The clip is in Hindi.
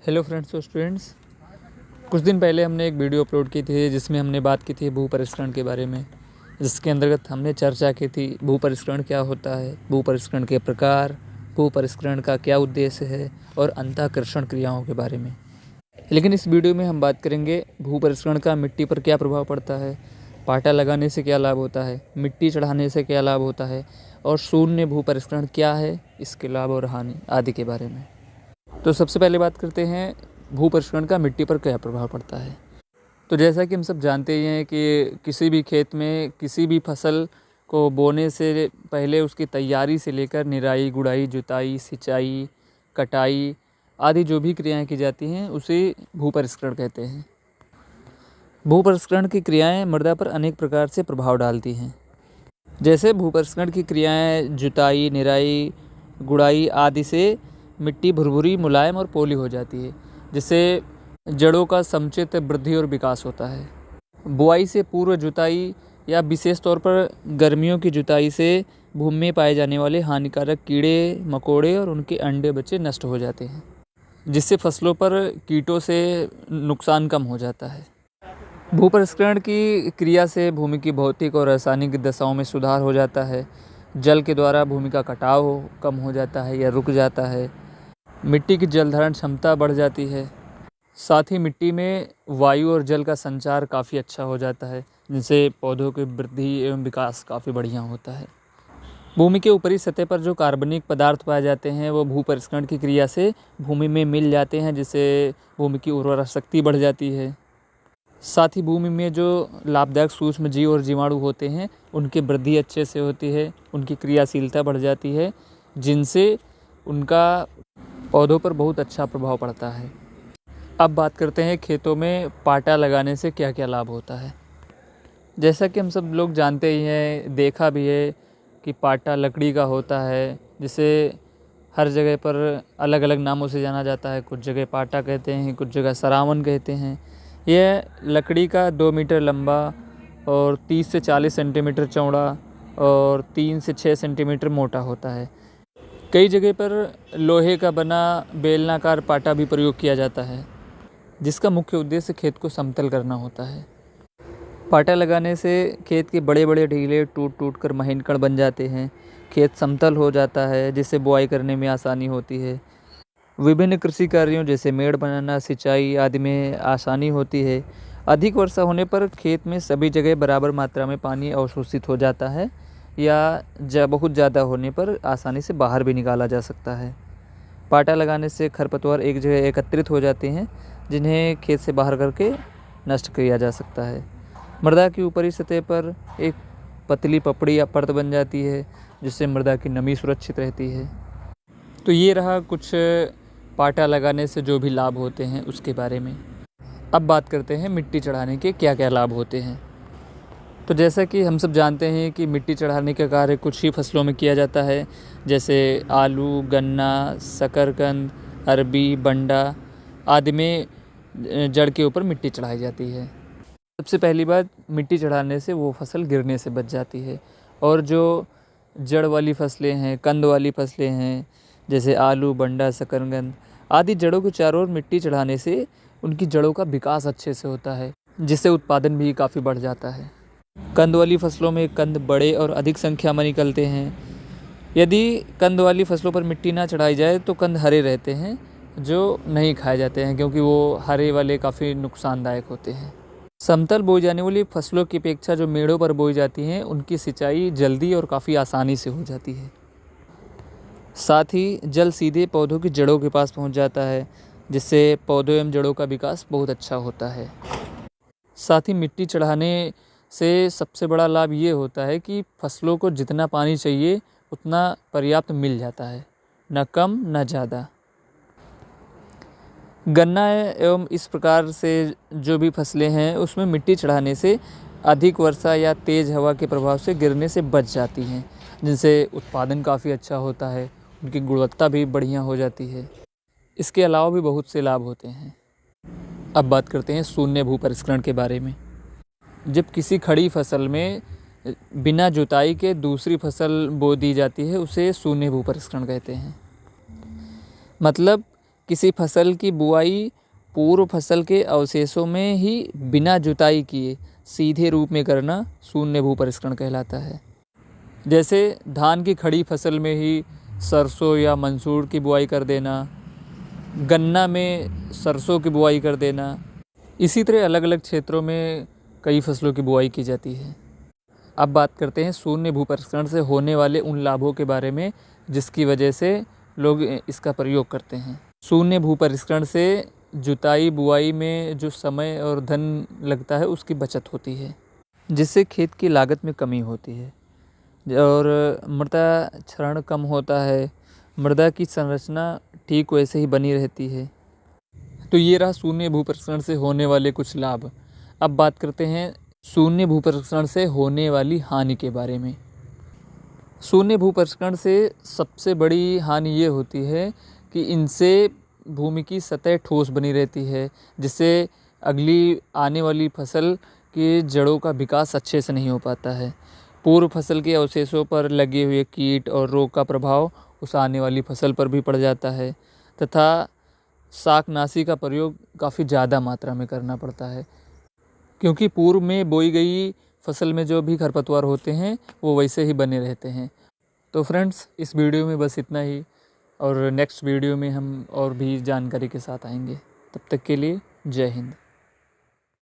हेलो फ्रेंड्स और स्टूडेंट्स, कुछ दिन पहले हमने एक वीडियो अपलोड की थी जिसमें हमने बात की थी भू परिष्करण के बारे में, जिसके अंतर्गत हमने चर्चा की थी भू परिष्करण क्या होता है, भू परिष्करण के प्रकार, भू परिष्करण का क्या उद्देश्य है और अंतःकर्षण क्रियाओं के बारे में। लेकिन इस वीडियो में हम बात करेंगे भू परिष्करण का मिट्टी पर क्या प्रभाव पड़ता है, पाटा लगाने से क्या लाभ होता है, मिट्टी चढ़ाने से क्या लाभ होता है और शून्य भू परिष्करण क्या है, इसके लाभ और हानि आदि के बारे में। तो सबसे पहले बात करते हैं भू परिष्करण का मिट्टी पर क्या प्रभाव पड़ता है। तो जैसा कि हम सब जानते ही हैं कि किसी भी खेत में किसी भी फसल को बोने से पहले उसकी तैयारी से लेकर निराई, गुड़ाई, जुताई, सिंचाई, कटाई आदि जो भी क्रियाएं की जाती हैं उसे भू परिष्करण कहते हैं। भू परिष्करण की क्रियाएं मृदा पर अनेक प्रकार से प्रभाव डालती हैं। जैसे भू परिष्करण की क्रियाएं जुताई, निराई, गुड़ाई आदि से मिट्टी भुरभुरी, मुलायम और पोली हो जाती है, जिससे जड़ों का समुचित वृद्धि और विकास होता है। बुआई से पूर्व जुताई या विशेष तौर पर गर्मियों की जुताई से भूमि में पाए जाने वाले हानिकारक कीड़े मकोड़े और उनके अंडे बच्चे नष्ट हो जाते हैं, जिससे फसलों पर कीटों से नुकसान कम हो जाता है। भू परिष्करण की क्रिया से भूमि की भौतिक और रासायनिक दशाओं में सुधार हो जाता है। जल के द्वारा भूमि का कटाव कम हो जाता है या रुक जाता है। मिट्टी की जल धारण क्षमता बढ़ जाती है। साथ ही मिट्टी में वायु और जल का संचार काफ़ी अच्छा हो जाता है, जिनसे पौधों की वृद्धि एवं विकास काफ़ी बढ़िया होता है। भूमि के ऊपरी सतह पर जो कार्बनिक पदार्थ पाए जाते हैं वो भू परिष्करण की क्रिया से भूमि में मिल जाते हैं, जिससे भूमि की उर्वरा शक्ति बढ़ जाती है। साथ ही भूमि में जो लाभदायक सूक्ष्म जीव और जीवाणु होते हैं उनकी वृद्धि अच्छे से होती है, उनकी क्रियाशीलता बढ़ जाती है, जिनसे उनका पौधों पर बहुत अच्छा प्रभाव पड़ता है। अब बात करते हैं खेतों में पाटा लगाने से क्या क्या लाभ होता है। जैसा कि हम सब लोग जानते ही हैं, देखा भी है कि पाटा लकड़ी का होता है, जिसे हर जगह पर अलग अलग नामों से जाना जाता है। कुछ जगह पाटा कहते हैं, कुछ जगह सरावन कहते हैं। यह लकड़ी का 2 मीटर लंबा और 30 से 40 सेंटीमीटर चौड़ा और 3 से 6 सेंटीमीटर मोटा होता है। कई जगह पर लोहे का बना बेलनाकार पाटा भी प्रयोग किया जाता है, जिसका मुख्य उद्देश्य खेत को समतल करना होता है। पाटा लगाने से खेत के बड़े बड़े ढीले टूट टूट कर महीन कण बन जाते हैं। खेत समतल हो जाता है, जिससे बुआई करने में आसानी होती है। विभिन्न कृषि कार्यों जैसे मेड़ बनाना, सिंचाई आदि में आसानी होती है। अधिक वर्षा होने पर खेत में सभी जगह बराबर मात्रा में पानी अवशोषित हो जाता है या बहुत ज़्यादा होने पर आसानी से बाहर भी निकाला जा सकता है। पाटा लगाने से खरपतवार एक जगह एकत्रित हो जाते हैं, जिन्हें खेत से बाहर करके नष्ट किया जा सकता है। मृदा की ऊपरी सतह पर एक पतली पपड़ी या परत बन जाती है, जिससे मृदा की नमी सुरक्षित रहती है। तो ये रहा कुछ पाटा लगाने से जो भी लाभ होते हैं उसके बारे में। अब बात करते हैं मिट्टी चढ़ाने के क्या क्या लाभ होते हैं। तो जैसा कि हम सब जानते हैं कि मिट्टी चढ़ाने का कार्य कुछ ही फसलों में किया जाता है, जैसे आलू, गन्ना, शकरकंद, अरबी, बंडा आदि में जड़ के ऊपर मिट्टी चढ़ाई जाती है। सबसे पहली बात, मिट्टी चढ़ाने से वो फसल गिरने से बच जाती है। और जो जड़ वाली फसलें हैं, कंद वाली फसलें हैं, जैसे आलू, बंडा, शकरकंद आदि, जड़ों के चारों ओर मिट्टी चढ़ाने से उनकी जड़ों का विकास अच्छे से होता है, जिससे उत्पादन भी काफ़ी बढ़ जाता है। कंद वाली फसलों में कंद बड़े और अधिक संख्या में निकलते हैं। यदि कंद वाली फसलों पर मिट्टी ना चढ़ाई जाए तो कंद हरे रहते हैं, जो नहीं खाए जाते हैं, क्योंकि वो हरे वाले काफ़ी नुकसानदायक होते हैं। समतल बोई जाने वाली फसलों की अपेक्षा जो मेड़ों पर बोई जाती हैं उनकी सिंचाई जल्दी और काफ़ी आसानी से हो जाती है। साथ ही जल सीधे पौधों की जड़ों के पास पहुंच जाता है, जिससे पौधों एवं जड़ों का विकास बहुत अच्छा होता है। साथ ही मिट्टी चढ़ाने से सबसे बड़ा लाभ ये होता है कि फसलों को जितना पानी चाहिए उतना पर्याप्त मिल जाता है, न कम न ज़्यादा। गन्ना एवं इस प्रकार से जो भी फसलें हैं उसमें मिट्टी चढ़ाने से अधिक वर्षा या तेज़ हवा के प्रभाव से गिरने से बच जाती हैं, जिनसे उत्पादन काफ़ी अच्छा होता है, उनकी गुणवत्ता भी बढ़िया हो जाती है। इसके अलावा भी बहुत से लाभ होते हैं। अब बात करते हैं शून्य भू परिष्करण के बारे में। जब किसी खड़ी फसल में बिना जुताई के दूसरी फसल बो दी जाती है, उसे शून्य भू परिष्करण कहते हैं। मतलब किसी फसल की बुआई पूर्व फसल के अवशेषों में ही बिना जुताई किए सीधे रूप में करना शून्य भू परिष्करण कहलाता है। जैसे धान की खड़ी फसल में ही सरसों या मंसूर की बुआई कर देना, गन्ना में सरसों की बुआई कर देना। इसी तरह अलग अलग क्षेत्रों में कई फसलों की बुआई की जाती है। अब बात करते हैं शून्य भू परिष्करण से होने वाले उन लाभों के बारे में जिसकी वजह से लोग इसका प्रयोग करते हैं। शून्य भू परिष्करण से जुताई बुआई में जो समय और धन लगता है उसकी बचत होती है, जिससे खेत की लागत में कमी होती है और मृदा क्षरण कम होता है। मृदा की संरचना ठीक वैसे ही बनी रहती है। तो ये रहा शून्य भू परिष्करण से होने वाले कुछ लाभ। अब बात करते हैं शून्य भू परिष्करण से होने वाली हानि के बारे में। शून्य भू परिष्करण से सबसे बड़ी हानि ये होती है कि इनसे भूमि की सतह ठोस बनी रहती है, जिससे अगली आने वाली फसल की जड़ों का विकास अच्छे से नहीं हो पाता है। पूर्व फसल के अवशेषों पर लगे हुए कीट और रोग का प्रभाव उस आने वाली फसल पर भी पड़ जाता है तथा शाकनाशी का प्रयोग काफ़ी ज़्यादा मात्रा में करना पड़ता है, क्योंकि पूर्व में बोई गई फसल में जो भी खरपतवार होते हैं वो वैसे ही बने रहते हैं। तो फ्रेंड्स, इस वीडियो में बस इतना ही और नेक्स्ट वीडियो में हम और भी जानकारी के साथ आएंगे। तब तक के लिए जय हिंद।